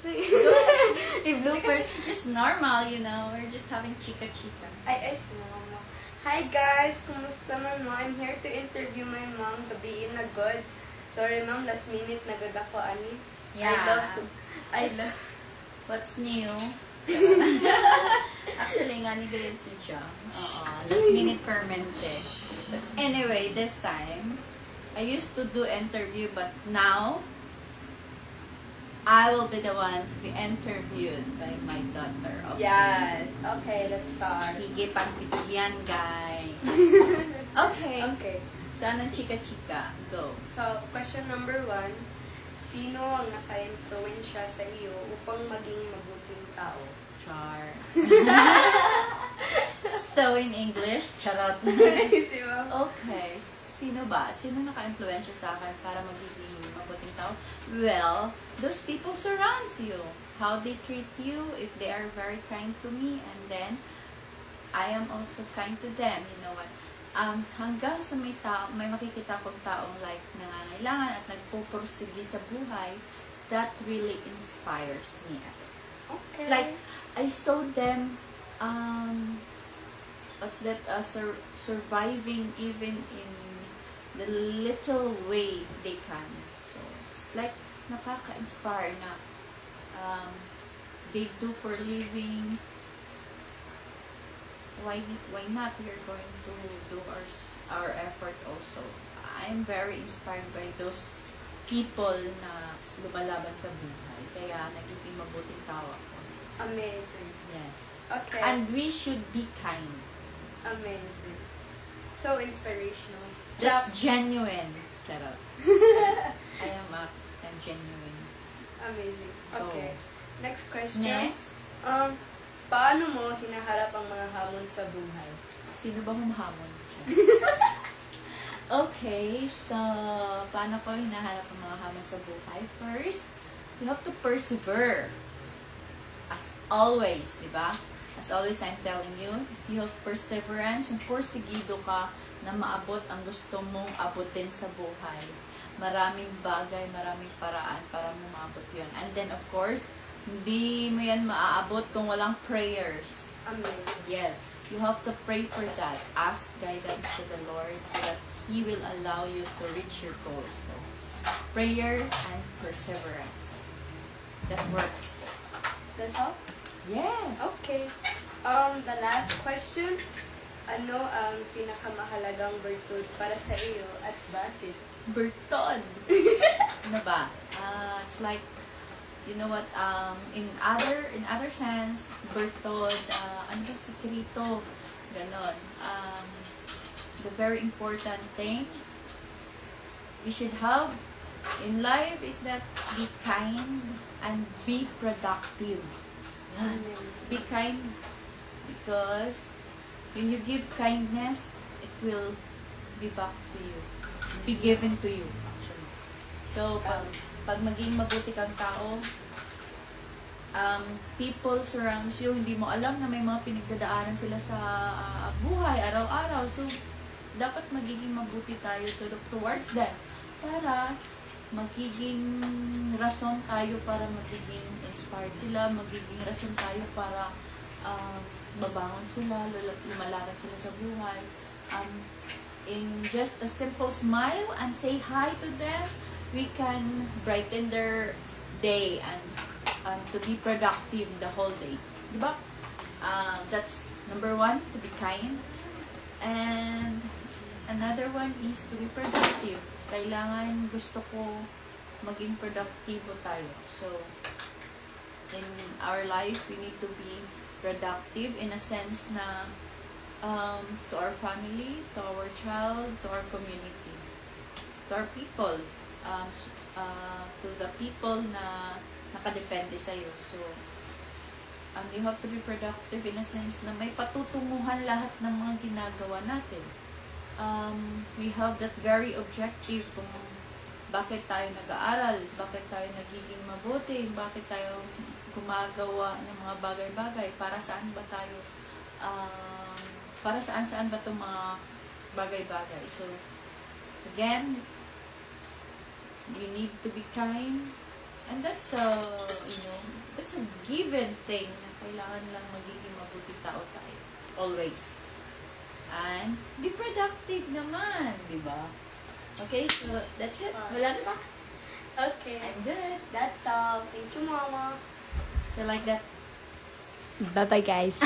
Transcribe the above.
say. Because it's just normal, you know. We're just having chika-chika. Ay, small. Hi guys, kumusta man mo? I'm here to interview my mom. Gabiin na good. Sorry ma'am, last minute na good ako, ani. Yeah. I love. What's new? Actually, nga ni grade si Jam. Last minute permente. But anyway, this time, I used to do interview, but now, I will be the one to be interviewed by my daughter. Okay? Yes. Okay, let's start. Sige, pagbigyan, guys. Okay. Okay. So, anong chika-chika? Go. So, question number 1. Sino ang naka-influensya sa iyo upang maging mabuting tao? Char. So, in English, charot. Si ma'am. Okay, sino ba? Sino naka-influensya sa akin para magiging mabuting tao? Well, those people surrounds you. How they treat you, if they are very kind to me, and then, I am also kind to them. You know what? Hanggang sa may makikita kong taong like nangangailangan at nagpupursige sa buhay, that really inspires me. Okay. It's like, I saw them, surviving even in the little way they can. So, it's like, nakaka-inspire na they do for living. Why not? We are going to do our effort also. I'm very inspired by those people na lumalaban sa buhay. Kaya, nagiging mabuting tao ako. Amazing. Yes. Okay. And we should be kind. Amazing. So inspirational. That's genuine. Charot. I'm genuine. Amazing. Go. Okay. Next question. Next. Paano mo hinaharap ang mga hamon sa buhay? Sino ba humahamon? Okay, so paano ko hinaharap ang mga hamon sa buhay? First, you have to persevere. As always, di ba? As always, I'm telling you, if you have perseverance, yung porsigido ka na maabot ang gusto mong abutin sa buhay. Maraming bagay, maraming paraan para mo maabot yun. And then, of course, hindi mo yan maaabot kung walang prayers. Amen. Yes, you have to pray for that. Ask guidance to the Lord so that He will allow you to reach your goals. So, prayer and perseverance. That works. That's all? Yes. Okay. The last question. Ano ang pinakamahalagang virtud para sa iyo at bakit? Burton. Ano ba? It's like, you know what, in other sense, Bertod, ano ba sikrito? Ganon. The very important thing we should have in life is that be kind and be productive. Yan. Be kind because when you give kindness, it will be back to you. Be given to you, actually. So, pag maging mabuti kang tao, people surrounds you, hindi mo alam na may mga pinagdadaanan sila sa buhay, araw-araw. So, dapat magiging mabuti tayo towards them para magiging rason tayo para magiging inspired sila, magiging rason tayo para babangon sila, lumalakad sila sa buhay. In just a simple smile and say hi to them, we can brighten their day and to be productive the whole day. Diba? That's number 1, to be kind. And another one is to be productive. Kailangan, gusto ko maging produktibo tayo. So, in our life, we need to be productive in a sense na to our family, to our child, to our community, to our people, to the people na nakadepende sa'yo. So, you have to be productive in a sense na may patutunguhan lahat ng mga ginagawa natin. We have that very objective kung bakit tayo nag-aaral, bakit tayo nagiging mabuti, bakit tayo gumagawa ng mga bagay-bagay, para saan ba tayo, para saan ba itong mga bagay-bagay. So, again, we need to be kind, And that's a, that's a given thing na kailangan lang magiging mabuti tao tayo. Always. And be productive naman, di ba? Okay, so that's it. Wala na ba? Okay. I'm good. That's all. Thank you, Mama. So like that. Bye-bye, guys.